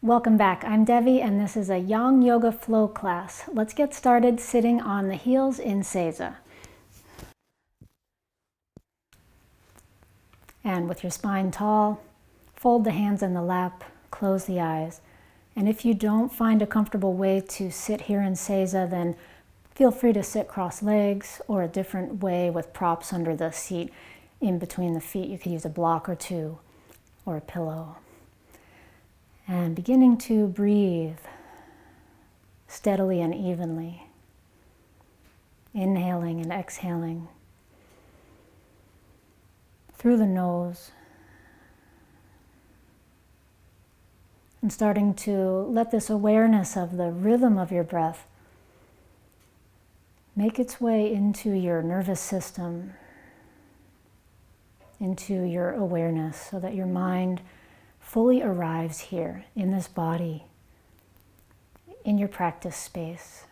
Welcome back. I'm Devi and this is a Yang Yoga flow class. Let's get started sitting on the heels in Seiza. And with your spine tall, fold the hands in the lap, close the eyes. And if you don't find a comfortable way to sit here in Seiza, then feel free to sit cross legs or a different way with props under the seat in between the feet. You could use a block or two or a pillow. And beginning to breathe steadily and evenly, inhaling and exhaling through the nose, and starting to let this awareness of the rhythm of your breath make its way into your nervous system, into your awareness, so that your mind fully arrives here in this body, in your practice space.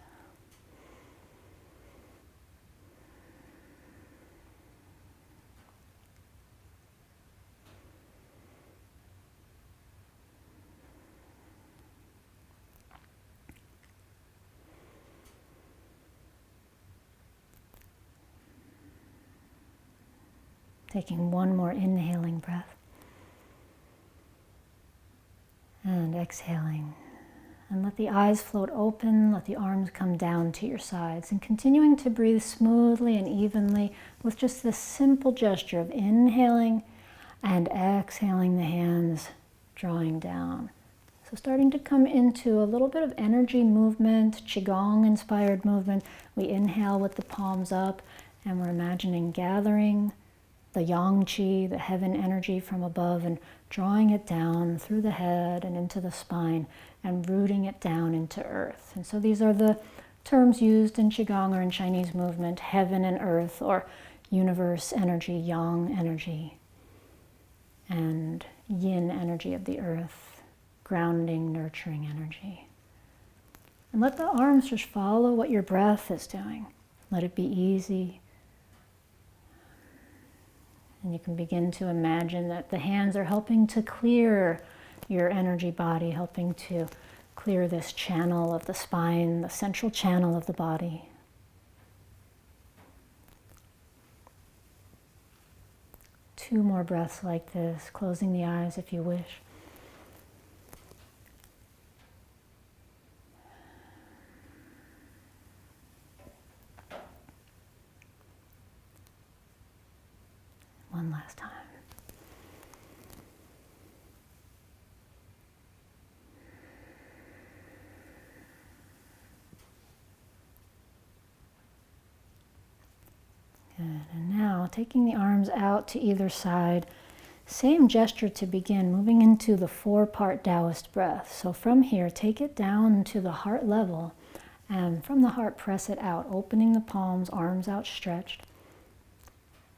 Taking one more inhaling breath. And exhaling. And let the eyes float open, let the arms come down to your sides, and continuing to breathe smoothly and evenly with just this simple gesture of inhaling and exhaling, the hands drawing down. So starting to come into a little bit of energy movement, qigong-inspired movement. We inhale with the palms up, and we're imagining gathering the yang qi, the heaven energy from above, and drawing it down through the head and into the spine and rooting it down into earth. And so these are the terms used in qigong or in Chinese movement: heaven and earth, or universe energy, yang energy, and yin energy of the earth, grounding, nurturing energy. And let the arms just follow what your breath is doing. Let it be easy. And you can begin to imagine that the hands are helping to clear your energy body, helping to clear this channel of the spine, the central channel of the body. Two more breaths like this, closing the eyes if you wish. One last time. Good. And now taking the arms out to either side, same gesture to begin, moving into the 4-part Taoist breath. So from here, take it down to the heart level, and from the heart, press it out, opening the palms, arms outstretched.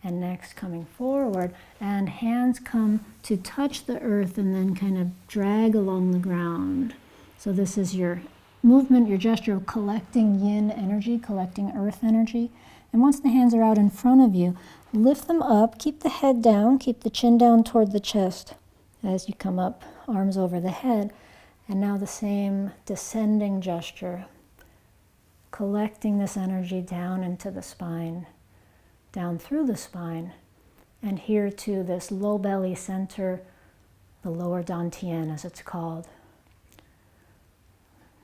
And next, coming forward, and hands come to touch the earth and then kind of drag along the ground. So this is your movement, your gesture of collecting yin energy, collecting earth energy. And once the hands are out in front of you, lift them up, keep the head down, keep the chin down toward the chest as you come up, arms over the head. And now the same descending gesture, collecting this energy down into the spine, down through the spine, and here to this low belly center, the lower dantian as it's called.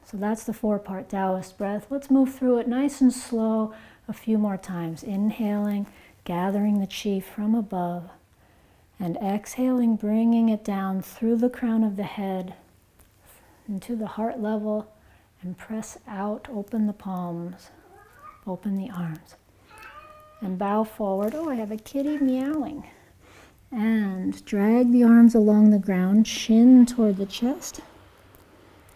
So that's the 4-part Taoist breath. Let's move through it nice and slow a few more times. Inhaling, gathering the qi from above, and exhaling, bringing it down through the crown of the head into the heart level, and press out, open the palms, open the arms. And bow forward. Oh, I have a kitty meowing. And drag the arms along the ground, chin toward the chest.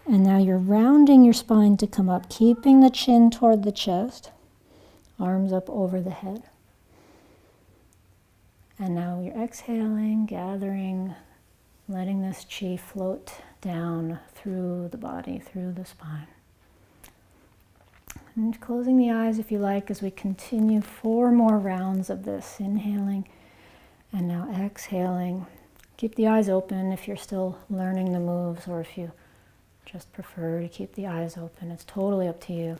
And now you're rounding your spine to come up, keeping the chin toward the chest, arms up over the head. And now you're exhaling, gathering, letting this qi float down through the body, through the spine. And closing the eyes if you like as we continue 4 more rounds of this. Inhaling and now exhaling. Keep the eyes open if you're still learning the moves, or if you just prefer to keep the eyes open. It's totally up to you.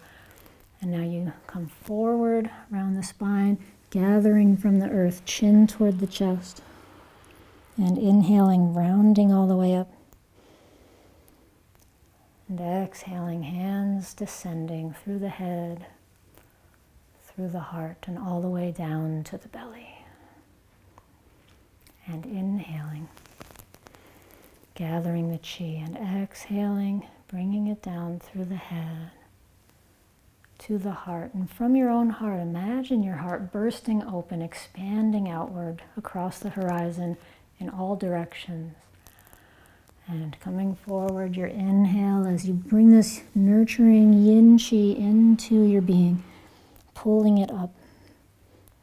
And now you come forward around the spine, gathering from the earth, chin toward the chest. And inhaling, rounding all the way up. And exhaling, hands descending through the head, through the heart, and all the way down to the belly. And inhaling, gathering the chi, and exhaling, bringing it down through the head to the heart. And from your own heart, imagine your heart bursting open, expanding outward across the horizon in all directions. And coming forward, your inhale as you bring this nurturing yin chi into your being, pulling it up,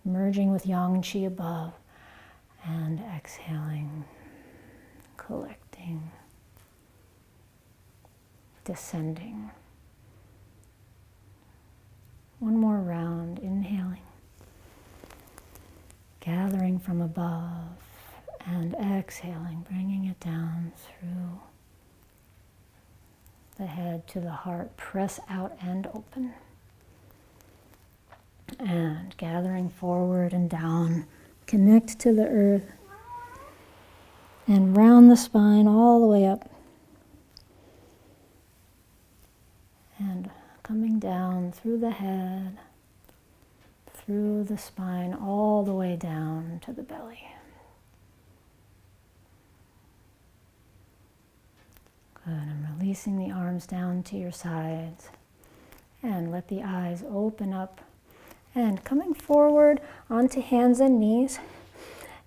merging with yang chi above, and exhaling, collecting, descending. One more round, inhaling, gathering from above, and exhaling, bringing it down through the head to the heart. Press out and open. And gathering forward and down, connect to the earth, and round the spine all the way up. And coming down through the head, through the spine, all the way down to the belly. Good, and releasing the arms down to your sides. And let the eyes open up. And coming forward onto hands and knees.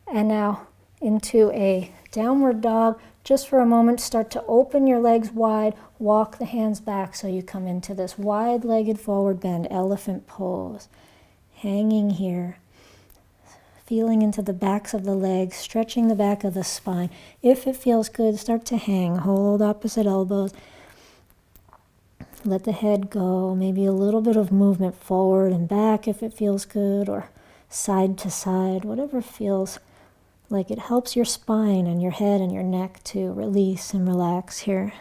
And now into a downward dog. Just for a moment, start to open your legs wide. Walk the hands back so you come into this wide-legged forward bend, elephant pose. Hanging here. Feeling into the backs of the legs, stretching the back of the spine. If it feels good, start to hang. Hold opposite elbows. Let the head go. Maybe a little bit of movement forward and back if it feels good, or side to side, whatever feels like it helps your spine and your head and your neck to release and relax here.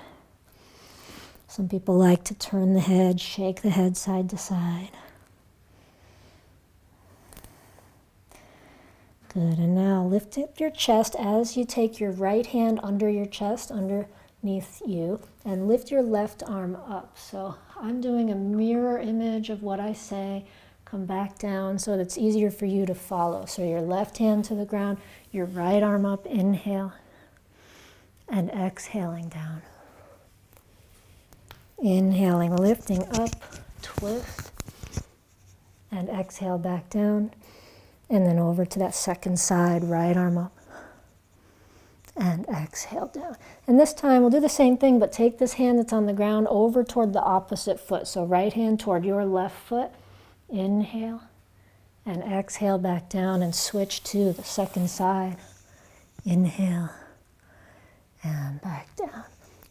Some people like to turn the head, shake the head side to side. Good, and now lift up your chest as you take your right hand under your chest, underneath you, and lift your left arm up. So I'm doing a mirror image of what I say. Come back down so that it's easier for you to follow. So your left hand to the ground, your right arm up, inhale, and exhaling down. Inhaling, lifting up, twist, and exhale back down. And then over to that second side, right arm up, and exhale down. And this time we'll do the same thing, but take this hand that's on the ground over toward the opposite foot. So right hand toward your left foot, inhale, and exhale back down, and switch to the second side. Inhale, and back down.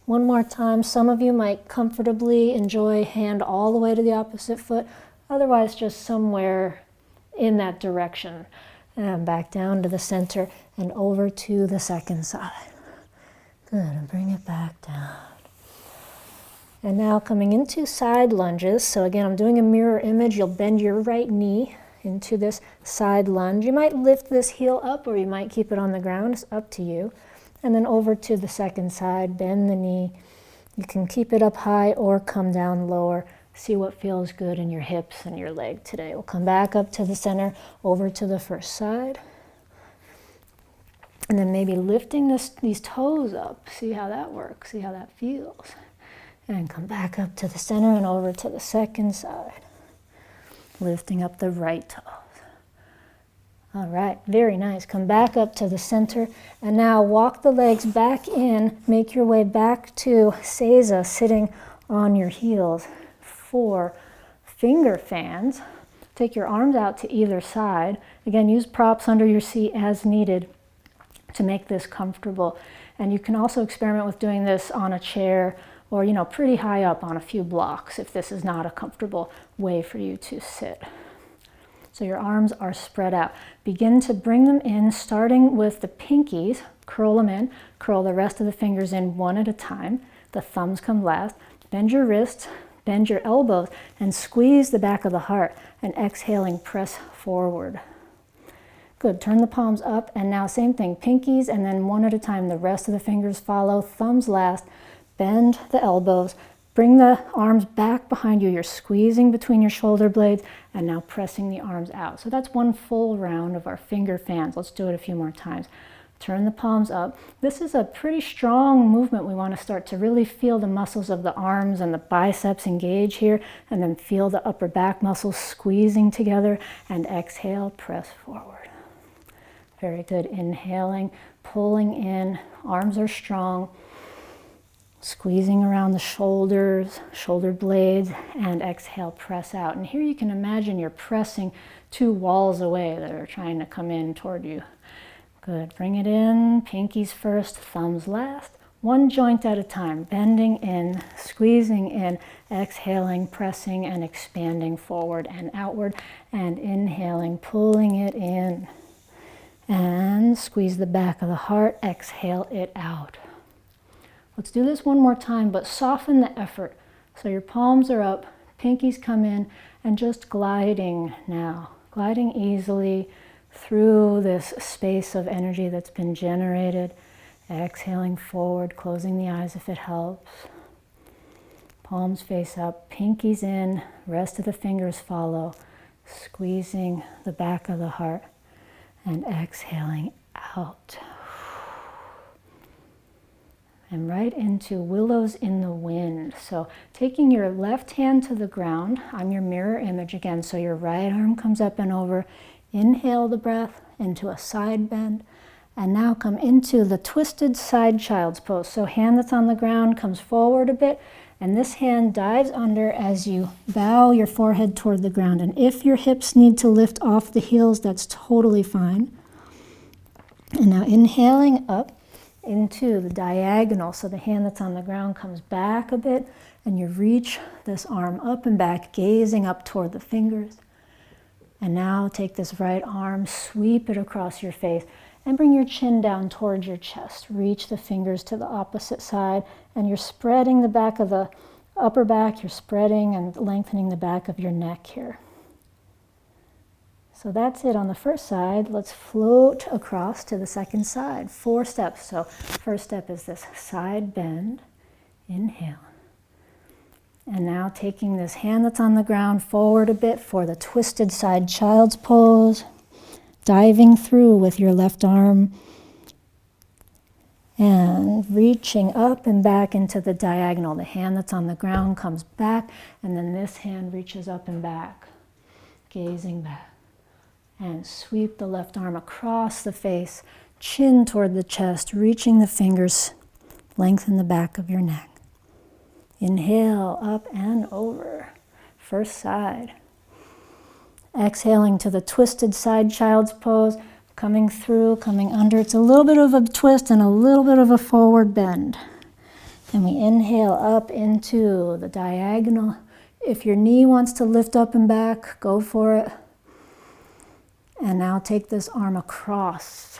One more time. Some of you might comfortably enjoy hand all the way to the opposite foot, otherwise just somewhere in that direction. And back down to the center and over to the second side. Good, and bring it back down. And now coming into side lunges. So again, I'm doing a mirror image. You'll bend your right knee into this side lunge. You might lift this heel up, or you might keep it on the ground. It's up to you. And then over to the second side, bend the knee. You can keep it up high or come down lower. See what feels good in your hips and your leg today. We'll come back up to the center, over to the first side. And then maybe lifting these toes up. See how that works, see how that feels. And come back up to the center and over to the second side. Lifting up the right toes. All right, very nice. Come back up to the center. And now walk the legs back in. Make your way back to Seiza, sitting on your heels. 4 finger fans. Take your arms out to either side. Again, use props under your seat as needed to make this comfortable. And you can also experiment with doing this on a chair or, pretty high up on a few blocks if this is not a comfortable way for you to sit. So your arms are spread out. Begin to bring them in, starting with the pinkies. Curl them in. Curl the rest of the fingers in one at a time. The thumbs come last. Bend your wrists, bend your elbows, and squeeze the back of the heart. And exhaling, press forward. Good, turn the palms up, and now same thing, pinkies, and then one at a time, the rest of the fingers follow, thumbs last, bend the elbows, bring the arms back behind you, you're squeezing between your shoulder blades, and now pressing the arms out. So that's one full round of our finger fans. Let's do it a few more times. Turn the palms up. This is a pretty strong movement. We want to start to really feel the muscles of the arms and the biceps engage here, and then feel the upper back muscles squeezing together, and exhale, press forward. Very good. Inhaling, pulling in, arms are strong, squeezing around the shoulders, shoulder blades, and exhale, press out. And here you can imagine you're pressing two walls away that are trying to come in toward you. Good. Bring it in, pinkies first, thumbs last. One joint at a time, bending in, squeezing in, exhaling, pressing and expanding forward and outward, and inhaling, pulling it in. And squeeze the back of the heart, exhale it out. Let's do this one more time, but soften the effort. So your palms are up, pinkies come in, and just gliding now. Gliding easily through this space of energy that's been generated. Exhaling forward, closing the eyes if it helps. Palms face up, pinkies in, rest of the fingers follow. Squeezing the back of the heart and exhaling out. And right into Willows in the Wind. So taking your left hand to the ground, I'm your mirror image again, so your right arm comes up and over. Inhale the breath into a side bend, and now come into the twisted side child's pose. So hand that's on the ground comes forward a bit, and this hand dives under as you bow your forehead toward the ground. And if your hips need to lift off the heels, that's totally fine. And now inhaling up into the diagonal. So the hand that's on the ground comes back a bit, and you reach this arm up and back, gazing up toward the fingers. And now take this right arm, sweep it across your face, and bring your chin down towards your chest. Reach the fingers to the opposite side, and you're spreading the back of the upper back, you're spreading and lengthening the back of your neck here. So that's it on the first side. Let's float across to the second side. 4 steps. So first step is this side bend. Inhale. And now taking this hand that's on the ground forward a bit for the twisted side child's pose. Diving through with your left arm. And reaching up and back into the diagonal. The hand that's on the ground comes back, and then this hand reaches up and back. Gazing back. And sweep the left arm across the face, chin toward the chest, reaching the fingers, lengthen the back of your neck. Inhale, up and over. First side. Exhaling to the twisted side child's pose, coming through, coming under. It's a little bit of a twist and a little bit of a forward bend. And we inhale up into the diagonal. If your knee wants to lift up and back, go for it. And now take this arm across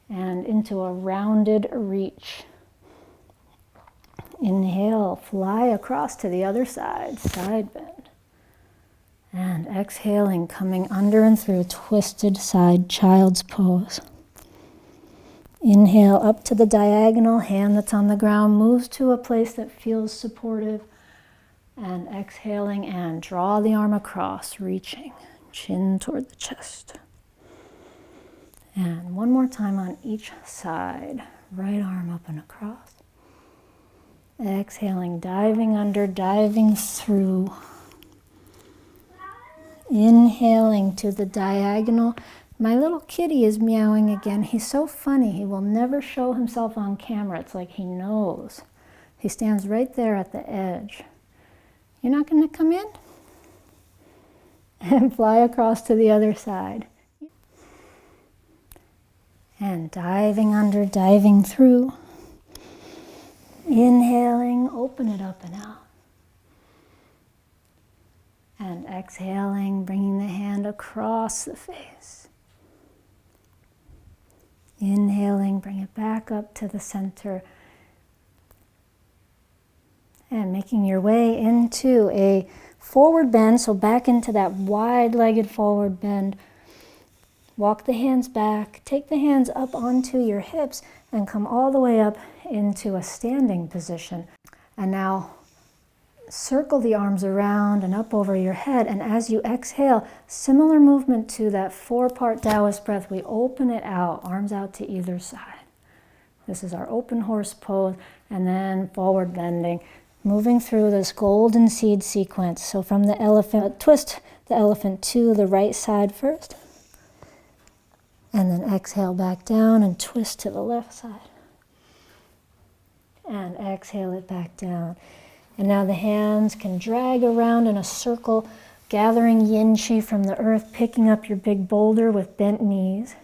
and into a rounded reach. Inhale, fly across to the other side, side bend. And exhaling, coming under and through, twisted side child's pose. Inhale up to the diagonal, hand that's on the ground moves to a place that feels supportive. And exhaling and draw the arm across, reaching. Chin toward the chest. And one more time on each side. Right arm up and across. Exhaling, diving under, diving through. Inhaling to the diagonal. My little kitty is meowing again. He's so funny. He will never show himself on camera. It's like he knows. He stands right there at the edge. You're not going to come in? And fly across to the other side. And diving under, diving through. Inhaling, open it up and out. And exhaling, bringing the hand across the face. Inhaling, bring it back up to the center. And making your way into a forward bend, so back into that wide-legged forward bend. Walk the hands back, take the hands up onto your hips, and come all the way up into a standing position. And now circle the arms around and up over your head, and as you exhale, similar movement to that 4-part Taoist breath, we open it out, arms out to either side. This is our open horse pose, and then forward bending, moving through this golden seed sequence. So from the elephant, twist the elephant to the right side first, and then exhale back down and twist to the left side. And exhale it back down. And now the hands can drag around in a circle, gathering yin qi from the earth, picking up your big boulder with bent knees.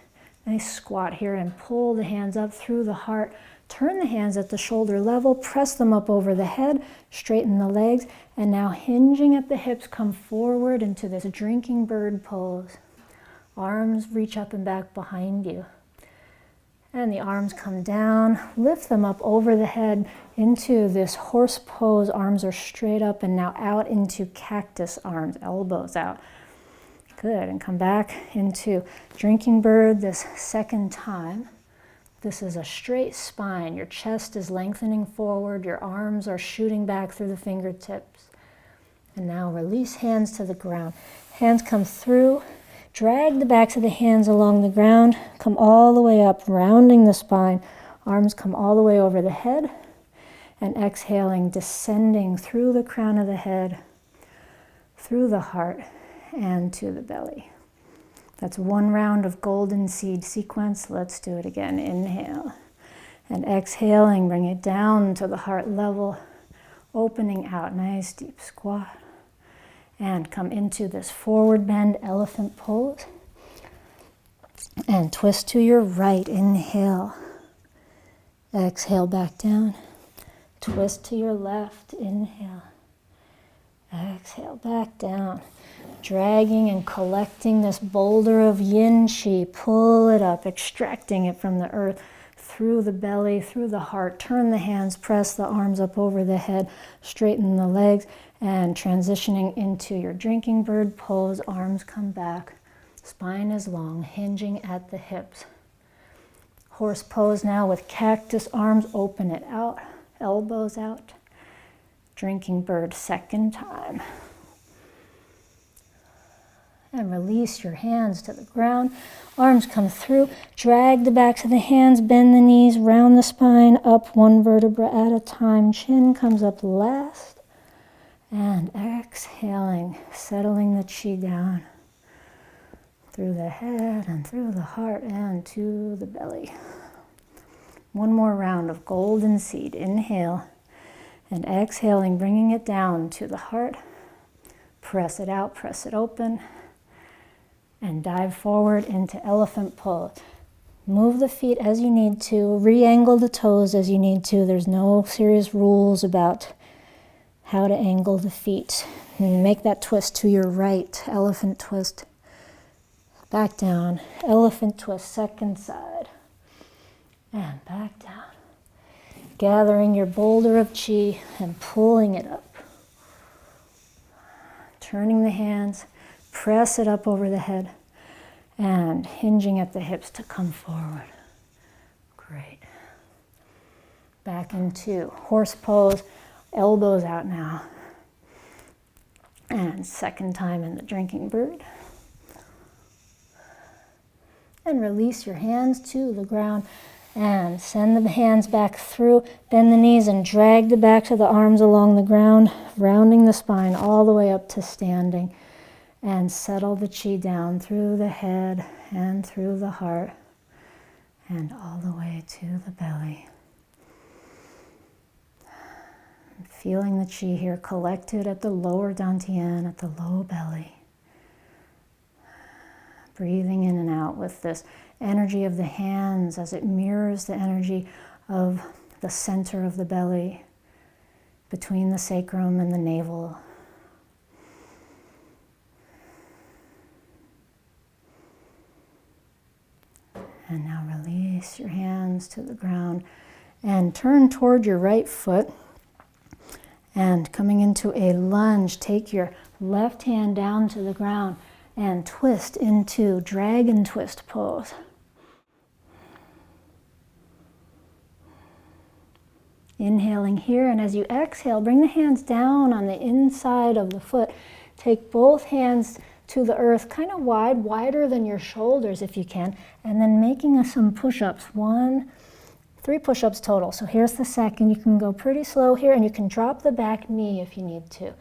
Nice squat here, and pull the hands up through the heart. Turn the hands at the shoulder level, press them up over the head, straighten the legs, and now hinging at the hips, come forward into this drinking bird pose. Arms reach up and back behind you. And the arms come down, lift them up over the head into this horse pose. Arms are straight up and now out into cactus arms, elbows out. Good, and come back into drinking bird this second time. This is a straight spine. Your chest is lengthening forward, your arms are shooting back through the fingertips. And now release hands to the ground. Hands come through. Drag the backs of the hands along the ground, come all the way up, rounding the spine. Arms come all the way over the head, and exhaling, descending through the crown of the head, through the heart, and to the belly. That's one round of golden seed sequence. Let's do it again. Inhale, and exhaling, bring it down to the heart level, opening out, nice deep squat. And come into this forward bend elephant pose. And twist to your right, inhale. Exhale back down. Twist to your left, inhale. Exhale back down. Dragging and collecting this boulder of yin qi. Pull it up, extracting it from the earth, through the belly, through the heart. Turn the hands, press the arms up over the head, straighten the legs, and transitioning into your drinking bird pose. Arms come back, spine is long, hinging at the hips. Horse pose now with cactus arms, open it out, elbows out. Drinking bird second time. And release your hands to the ground. Arms come through. Drag the backs of the hands, bend the knees, round the spine, up one vertebra at a time. Chin comes up last. And exhaling, settling the qi down through the head and through the heart and to the belly. One more round of golden seed. Inhale, and exhaling, bringing it down to the heart. Press it out, press it open. And dive forward into elephant pose. Move the feet as you need to, re-angle the toes as you need to. There's no serious rules about how to angle the feet. And make that twist to your right, elephant twist. Back down, elephant twist, second side. And back down. Gathering your boulder of qi and pulling it up. Turning the hands, press it up over the head, and hinging at the hips to come forward. Great. Back into horse pose, elbows out now. And second time in the drinking bird. And release your hands to the ground and send the hands back through. Bend the knees and drag the backs of the arms along the ground, rounding the spine all the way up to standing. And settle the qi down through the head and through the heart and all the way to the belly. Feeling the qi here collected at the lower dantian, at the low belly. Breathing in and out with this energy of the hands as it mirrors the energy of the center of the belly between the sacrum and the navel. And now release your hands to the ground and turn toward your right foot And coming into a lunge, take your left hand down to the ground and twist into dragon twist pose. Inhaling here, and as you exhale, bring the hands down on the inside of the foot. Take both hands to the earth, kind of wide, wider than your shoulders if you can, and then making some push-ups. 3 push-ups total. So here's the second. You can go pretty slow here, and you can drop the back knee if you need to.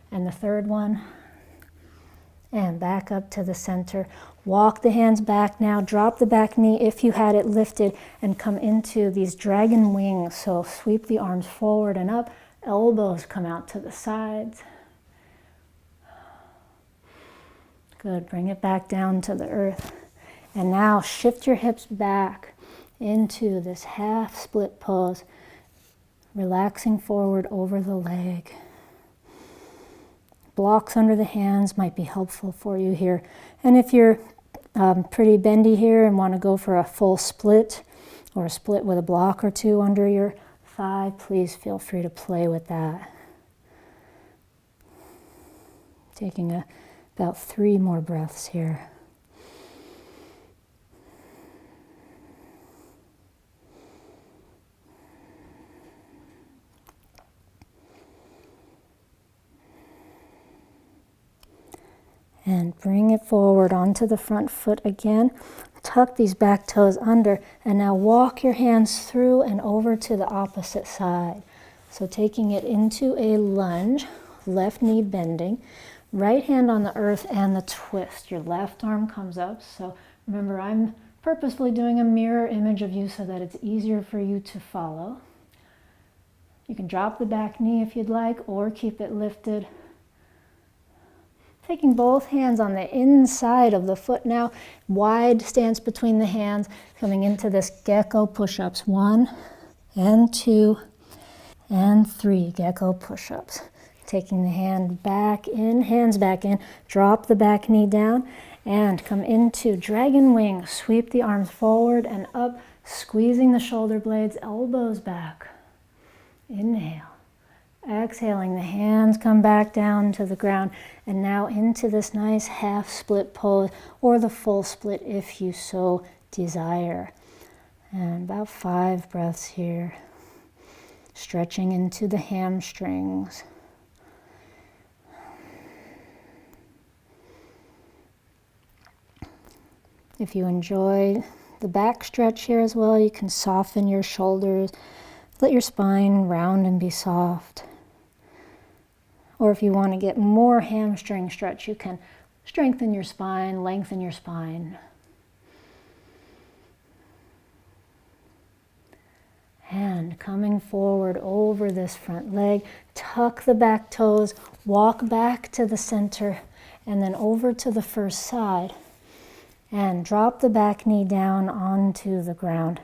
And the third one, and back up to the center. Walk the hands back now, drop the back knee if you had it lifted, and come into these dragon wings. So sweep the arms forward and up, elbows come out to the sides. Good, bring it back down to the earth. And now shift your hips back into this half split pose, relaxing forward over the leg. Blocks under the hands might be helpful for you here. And if you're pretty bendy here and want to go for a full split or a split with a block or 2 under your thigh, please feel free to play with that. Taking about 3 more breaths here. And bring it forward onto the front foot again. Tuck these back toes under, and now walk your hands through and over to the opposite side. So taking it into a lunge, left knee bending, right hand on the earth and the twist. Your left arm comes up. So remember, I'm purposefully doing a mirror image of you so that it's easier for you to follow. You can drop the back knee if you'd like, or keep it lifted. Taking both hands on the inside of the foot now, wide stance between the hands, coming into this gecko push-ups. 1 and 2 and 3 gecko push-ups. Taking the hand back in, hands back in, drop the back knee down, and come into dragon wing. Sweep the arms forward and up, squeezing the shoulder blades, elbows back. Inhale. Exhaling, the hands come back down to the ground, and now into this nice half split pose, or the full split if you so desire. And about 5 breaths here, stretching into the hamstrings. If you enjoy the back stretch here as well, you can soften your shoulders, let your spine round and be soft. Or if you want to get more hamstring stretch, you can strengthen your spine, lengthen your spine. And coming forward over this front leg, tuck the back toes, walk back to the center, and then over to the first side. And drop the back knee down onto the ground.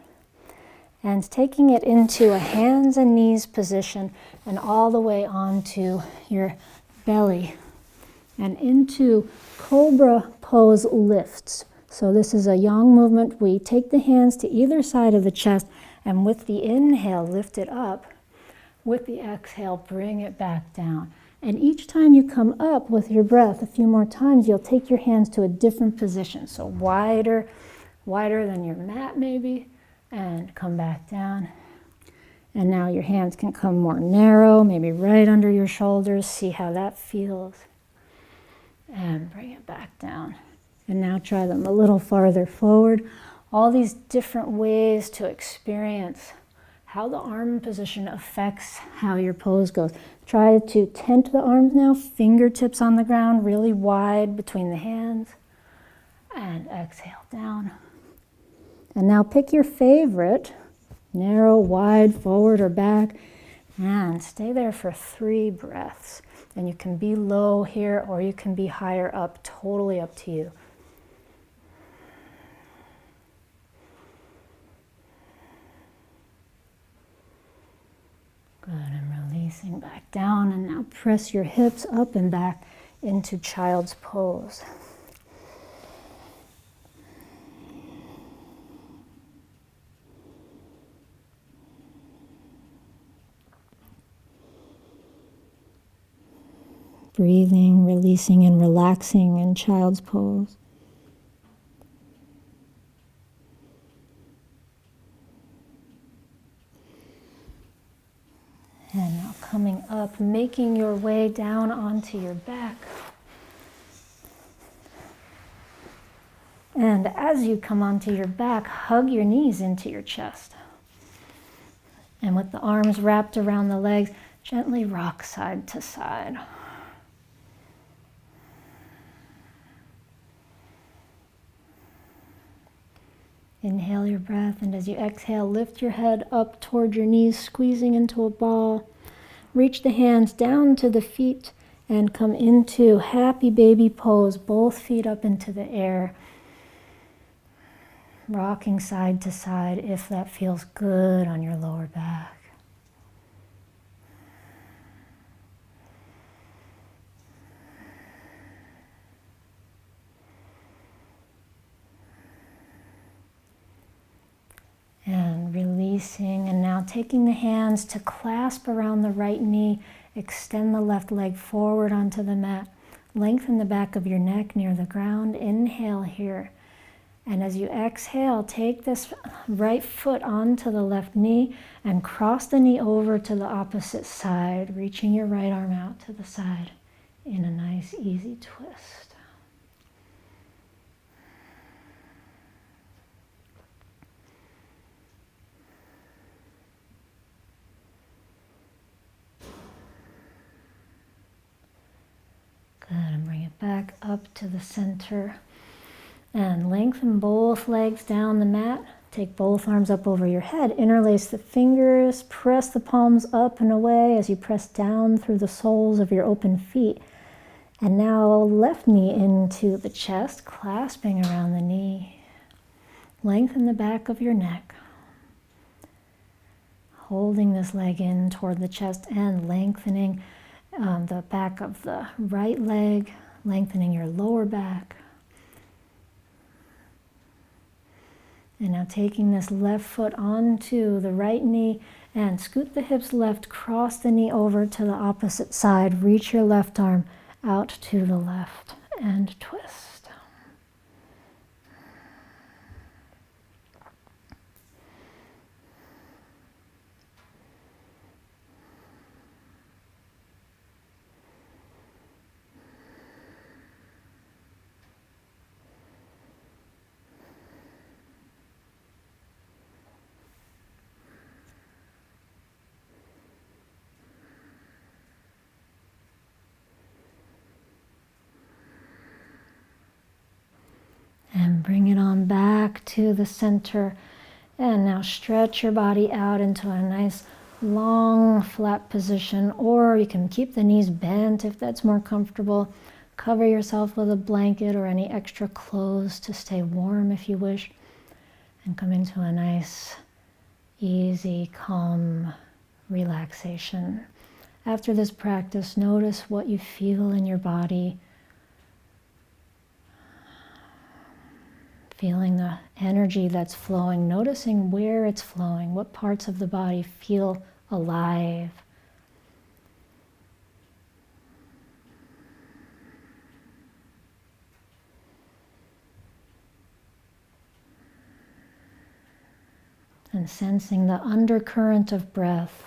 And taking it into a hands and knees position and all the way onto your belly and into cobra pose lifts. So this is a yang movement. We take the hands to either side of the chest, and with the inhale, lift it up. With the exhale, bring it back down. And each time you come up with your breath, a few more times, you'll take your hands to a different position. So wider than your mat maybe. And come back down. And now your hands can come more narrow, maybe right under your shoulders. See how that feels. And bring it back down. And now try them a little farther forward. All these different ways to experience how the arm position affects how your pose goes. Try to tent the arms now, fingertips on the ground, really wide between the hands. And exhale down. And now pick your favorite, narrow, wide, forward or back, and stay there for 3 breaths. And you can be low here or you can be higher up, totally up to you. Good, and releasing back down, and now press your hips up and back into child's pose. breathing, releasing and relaxing in child's pose. And now coming up, making your way down onto your back. And as you come onto your back, hug your knees into your chest. And with the arms wrapped around the legs, gently rock side to side. Inhale your breath, and as you exhale, lift your head up toward your knees, squeezing into a ball. Reach the hands down to the feet and come into happy baby pose, both feet up into the air. Rocking side to side if that feels good on your lower back. And releasing, and now taking the hands to clasp around the right knee, extend the left leg forward onto the mat, lengthen the back of your neck near the ground, inhale here. And as you exhale, take this right foot onto the left knee and cross the knee over to the opposite side, reaching your right arm out to the side in a nice easy twist. Good, and bring it back up to the center. And lengthen both legs down the mat. Take both arms up over your head. Interlace the fingers. Press the palms up and away as you press down through the soles of your open feet. And now left knee into the chest, clasping around the knee. Lengthen the back of your neck. Holding this leg in toward the chest and lengthening the back of the right leg, lengthening your lower back. And now taking this left foot onto the right knee and scoot the hips left, cross the knee over to the opposite side, reach your left arm out to the left and twist. And bring it on back to the center. And now stretch your body out into a nice long flat position, or you can keep the knees bent if that's more comfortable. Cover yourself with a blanket or any extra clothes to stay warm if you wish. And come into a nice, easy, calm relaxation. After this practice, notice what you feel in your body. Feeling the energy that's flowing, noticing where it's flowing, what parts of the body feel alive. And sensing the undercurrent of breath.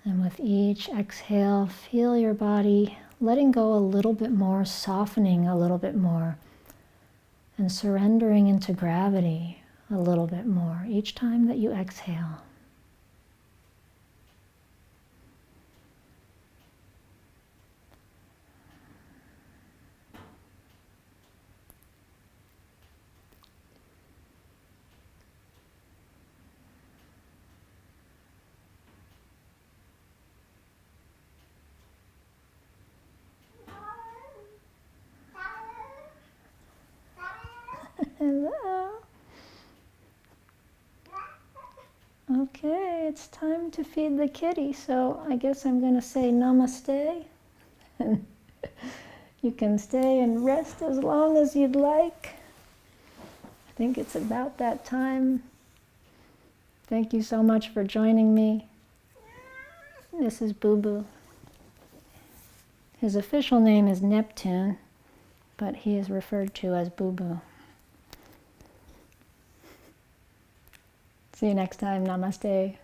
And with each exhale, feel your body letting go a little bit more, softening a little bit more, and surrendering into gravity a little bit more each time that you exhale. Okay, it's time to feed the kitty, so I guess I'm going to say namaste. And you can stay and rest as long as you'd like. I think it's about that time. Thank you so much for joining me. This is Boo Boo. His official name is Neptune, but he is referred to as Boo Boo. See you next time. Namaste.